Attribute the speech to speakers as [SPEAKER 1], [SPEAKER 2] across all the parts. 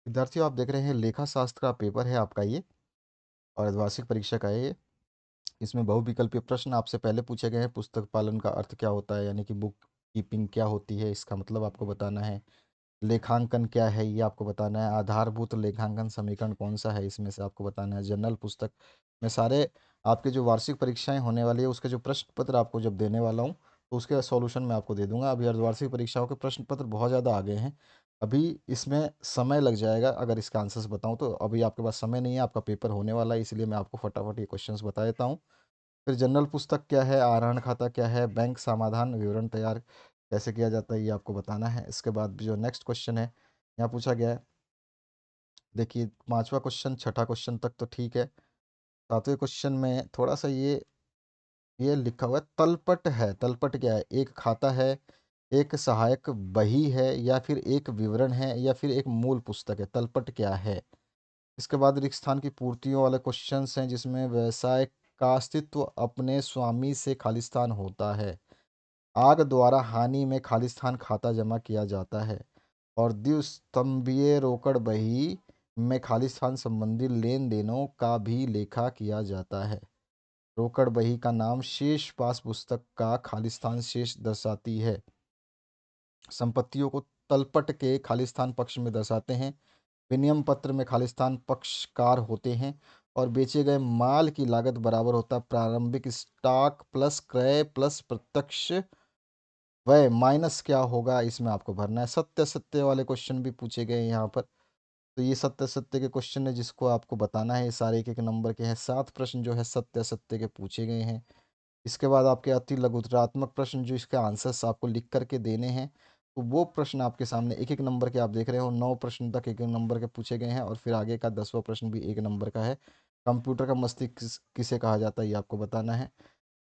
[SPEAKER 1] विद्यार्थियों, आप देख रहे हैं लेखा शास्त्र का पेपर है आपका ये, और वार्षिक परीक्षा का है ये। इसमें बहुविकल्पीय प्रश्न आपसे पहले पूछे गए हैं। पुस्तक पालन का अर्थ क्या होता है, यानी कि बुक कीपिंग क्या होती है, इसका मतलब आपको बताना है। लेखांकन क्या है, ये आपको बताना है। आधारभूत लेखांकन समीकरण कौन सा है, इसमें से आपको बताना है। जनरल पुस्तक में सारे आपके जो वार्षिक परीक्षाएं होने वाली है उसके जो प्रश्न पत्र आपको जब देने वाला हूँ, तो उसके सॉल्यूशन मैं आपको दे दूंगा। अभी अर्धवार्षिक परीक्षाओं के प्रश्न पत्र बहुत ज़्यादा आ गए हैं। अभी इसमें समय लग जाएगा अगर इसका आंसर्स बताऊं तो। अभी आपके पास समय नहीं है, आपका पेपर होने वाला है, इसलिए मैं आपको फटाफट ये क्वेश्चंस बता देता हूँ। फिर जनरल पुस्तक क्या है, आहरण खाता क्या है, बैंक समाधान विवरण तैयार कैसे किया जाता है, ये आपको बताना है। इसके बाद जो नेक्स्ट क्वेश्चन है यहाँ पूछा गया है, देखिए पांचवा क्वेश्चन छठा क्वेश्चन तक तो ठीक है। सातवें क्वेश्चन में थोड़ा सा ये लिखा हुआ है तलपट है। तलपट क्या है, एक खाता है, एक सहायक बही है, या फिर एक विवरण है, या फिर एक मूल पुस्तक है। तलपट क्या है। इसके बाद रिक्त स्थान की पूर्तियों वाले क्वेश्चंस हैं, जिसमें व्यवसाय का अस्तित्व अपने स्वामी से खालिस्तान होता है। आग द्वारा हानि में खालिस्तान खाता जमा किया जाता है। और द्विस्तंभीय रोकड़ बही में खालिस्तान संबंधी लेन देनों का भी लेखा किया जाता है। रोकड़ बही का नाम शेष पास पुस्तक का खालिस्तान शेष दर्शाती है। संपत्तियों को तलपट के खालिस्तान पक्ष में दर्शाते हैं। विनिमय पत्र में खालिस्तान पक्षकार होते हैं। और बेचे गए माल की लागत बराबर होता है प्रारंभिक स्टॉक प्लस क्रय प्लस प्रत्यक्ष वह माइनस क्या होगा, इसमें आपको भरना है। सत्य सत्य वाले क्वेश्चन भी पूछे गए हैं यहाँ पर। तो ये सत्य सत्य के क्वेश्चन है जिसको आपको बताना है। ये सारे एक एक नंबर के हैं। 7 प्रश्न जो है सत्य सत्य के पूछे गए हैं। इसके बाद आपके अति लघुतरात्मक प्रश्न जो इसके आंसर्स आपको लिख करके देने हैं, तो वो प्रश्न आपके सामने एक एक नंबर के आप देख रहे हो। 9 प्रश्न तक एक एक नंबर के पूछे गए हैं, और फिर आगे का 10वां प्रश्न भी एक नंबर का है। कंप्यूटर का मस्तिष्क किसे कहा जाता है, ये आपको बताना है।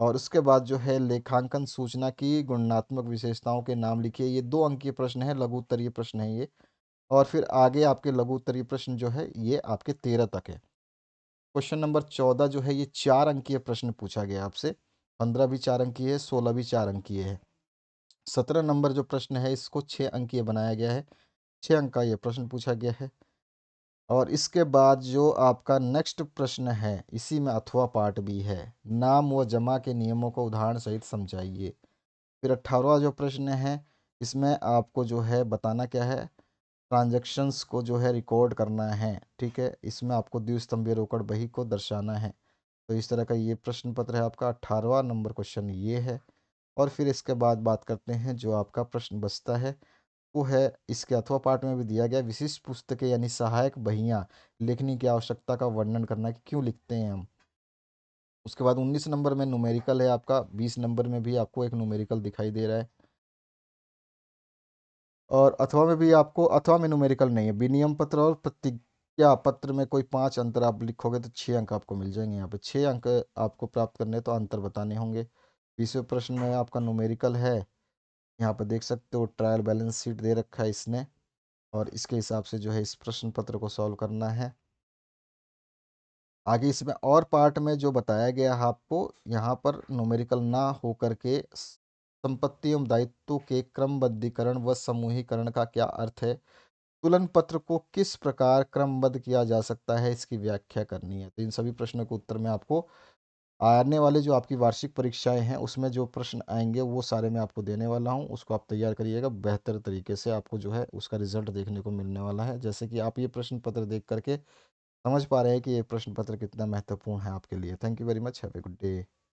[SPEAKER 1] और उसके बाद जो है लेखांकन सूचना की गुणात्मक विशेषताओं के नाम लिखिए। ये 2 अंकीय प्रश्न है, लघु उत्तरीय प्रश्न है ये। और फिर आगे आपके लघु उत्तरीय प्रश्न जो है ये आपके 13 तक है। क्वेश्चन नंबर 14 जो है ये 4 अंकीय प्रश्न पूछा गया आपसे। 15 भी 4 अंकीय है, 16 भी 4 अंकीय है। 17 नंबर जो प्रश्न है इसको 6 अंकीय बनाया गया है। 6 अंक का ये प्रश्न पूछा गया है। और इसके बाद जो आपका नेक्स्ट प्रश्न है, इसी में अथवा पार्ट भी है। नाम व जमा के नियमों को उदाहरण सहित समझाइए। फिर 18वां जो प्रश्न है, इसमें आपको जो है बताना क्या है, ट्रांजैक्शंस को जो है रिकॉर्ड करना है। ठीक है, इसमें आपको द्विस्तंभीय रोकड़ बही को दर्शाना है। तो इस तरह का ये प्रश्न पत्र है आपका। 18वां नंबर क्वेश्चन ये है। और फिर इसके बाद बात करते हैं जो आपका प्रश्न बचता है, वो है इसके अथवा पाठ में भी दिया गया विशिष्ट पुस्तकें यानी सहायक बहियां लिखने की आवश्यकता का वर्णन करना कि क्यों लिखते हैं हम। उसके बाद 19 नंबर में न्यूमेरिकल है आपका। 20 नंबर में भी आपको एक न्यूमेरिकल दिखाई दे रहा है। और अथवा में भी आपको, अथवा में न्यूमेरिकल नहीं है। विनिमय पत्र और प्रतिज्ञा पत्र में कोई 5 अंतर आप लिखोगे तो 6 अंक आपको मिल जाएंगे। यहाँ पे 6 अंक आपको प्राप्त करने तो अंतर बताने होंगे। 20वें प्रश्न में आपका न्यूमेरिकल है। यहाँ पे देख सकते हो ट्रायल बैलेंस शीट दे रखा है इसने, और इसके हिसाब से जो है इस प्रश्न पत्र को सॉल्व करना है। आगे इसमें और पार्ट में जो बताया गया है आपको, यहाँ पर न्यूमेरिकल ना हो करके संपत्ति एवं दायित्व के क्रमबद्धीकरण व समूहीकरण का क्या अर्थ है, तुलन पत्र को किस प्रकार क्रमबद्ध किया जा सकता है, इसकी व्याख्या करनी है। तो इन सभी प्रश्नों के उत्तर में आपको आने वाले जो आपकी वार्षिक परीक्षाएं हैं उसमें जो प्रश्न आएंगे वो सारे मैं आपको देने वाला हूं। उसको आप तैयार करिएगा, बेहतर तरीके से आपको जो है उसका रिजल्ट देखने को मिलने वाला है। जैसे कि आप ये प्रश्न पत्र देख करके समझ पा रहे हैं कि ये प्रश्न पत्र कितना महत्वपूर्ण है आपके लिए। Thank you very much, have a good day.